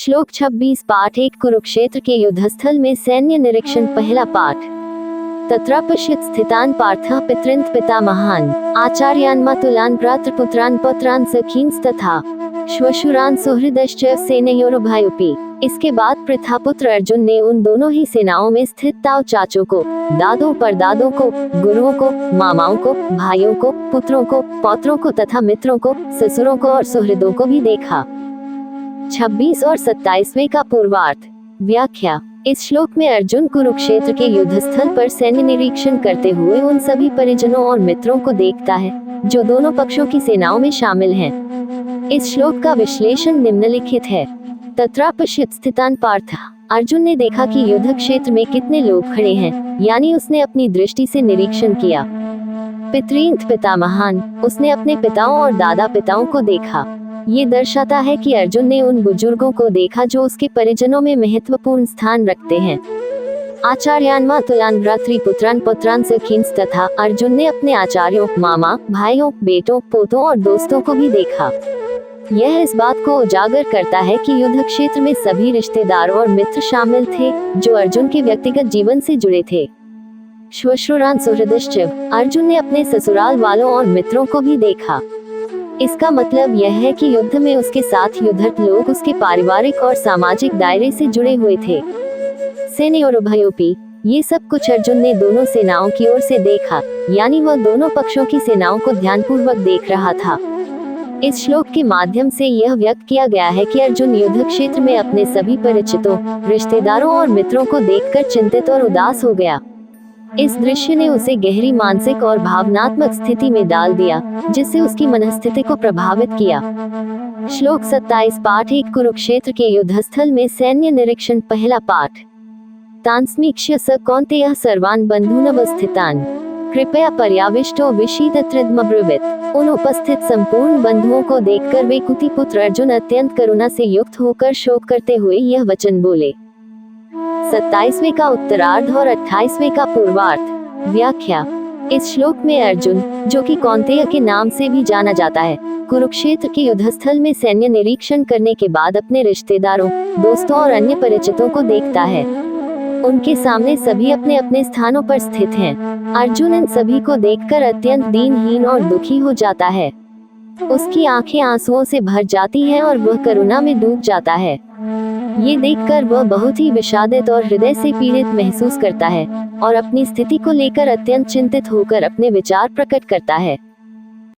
श्लोक 26 पाठ 1 कुरुक्षेत्र के युद्धस्थल में सैन्य निरीक्षण पहला पाठ। तत्रापश्यत् स्थितान् पार्थः पितॄन् पितामहान् आचार्यान् मातुलान् भ्रातृपुत्रान् पौत्रान् सखींस्तथा श्वशुरान् सुहृदश्च सेनयोरुभयोऽपि। इसके बाद प्रथापुत्र अर्जुन ने उन दोनों ही सेनाओं में स्थित ताऊ चाचों को, दादों परदादों को, गुरुओं को, मामाओं को, भाइयों को, पुत्रों को, पौत्रों को तथा मित्रों को, ससुरों को और सुहृदों को भी देखा। 26 और 27वें का पूर्वार्थ। व्याख्या। इस श्लोक में अर्जुन कुरुक्षेत्र के युद्धस्थल पर सैन्य निरीक्षण करते हुए उन सभी परिजनों और मित्रों को देखता है जो दोनों पक्षों की सेनाओं में शामिल हैं। इस श्लोक का विश्लेषण निम्नलिखित है। तत्रापश्यत् स्थितान् पार्थः। अर्जुन ने देखा कि युद्ध क्षेत्र में कितने लोग खड़े हैं, यानी उसने अपनी दृष्टि से निरीक्षण किया। पितॄन् पितामहान्, उसने अपने पिताओं और दादा पिताओं को देखा। ये दर्शाता है कि अर्जुन ने उन बुजुर्गों को देखा जो उसके परिजनों में महत्वपूर्ण स्थान रखते हैं। आचार्यान् मातुलान् भ्रातृपुत्रान् पौत्रान् सखींस् तथा अर्जुन ने अपने आचार्यों, मामा, भाइयों, बेटों, पोतों और दोस्तों को भी देखा। यह इस बात को उजागर करता है कि युद्ध क्षेत्र में सभी रिश्तेदार और मित्र शामिल थे जो अर्जुन के व्यक्तिगत जीवन से जुड़े थे। श्वशुरान् सुहृदश्च, अर्जुन ने अपने ससुराल वालों और मित्रों को भी देखा। इसका मतलब यह है कि युद्ध में उसके साथ युद्धरत लोग उसके पारिवारिक और सामाजिक दायरे से जुड़े हुए थे। सेनयोरुभयोऽपि, ये सब कुछ अर्जुन ने दोनों सेनाओं की ओर से देखा, यानी वह दोनों पक्षों की सेनाओं को ध्यानपूर्वक देख रहा था। इस श्लोक के माध्यम से यह व्यक्त किया गया है कि अर्जुन युद्ध क्षेत्र में अपने सभी परिचितों, रिश्तेदारों और मित्रों को देखकर चिंतित और उदास हो गया। इस दृश्य ने उसे गहरी मानसिक और भावनात्मक स्थिति में डाल दिया, जिससे उसकी मनस्थिति को प्रभावित किया। श्लोक 27 पाठ 1 कुरुक्षेत्र के युद्धस्थल में सैन्य निरीक्षण पहला पाठ। तान्स्मीक्ष्य स कौन्तेयः सर्वान् बन्धूनवस्थितान् कृपया पर्याविष्टो विषीदत्रिदमब्रवीत्। उन उपस्थित संपूर्ण बंधुओं को देखकर वे कुतिपुत्र अर्जुन अत्यंत करुणा से युक्त होकर शोक करते हुए यह वचन बोले। 27वें का उत्तरार्ध और 28वें का पूर्वार्थ। व्याख्या। इस श्लोक में अर्जुन, जो कि कौन्तेय के नाम से भी जाना जाता है, कुरुक्षेत्र के युद्धस्थल में सैन्य निरीक्षण करने के बाद अपने रिश्तेदारों, दोस्तों और अन्य परिचितों को देखता है। उनके सामने सभी अपने अपने स्थानों पर स्थित हैं। अर्जुन इन सभी को देखकर अत्यंत दीनहीन और दुखी हो जाता है। उसकी आंखें आंसुओं से भर जाती हैं और वह करुणा में डूब जाता है। ये देखकर वह बहुत ही विषादित और हृदय से पीड़ित महसूस करता है और अपनी स्थिति को लेकर अत्यंत चिंतित होकर अपने विचार प्रकट करता है।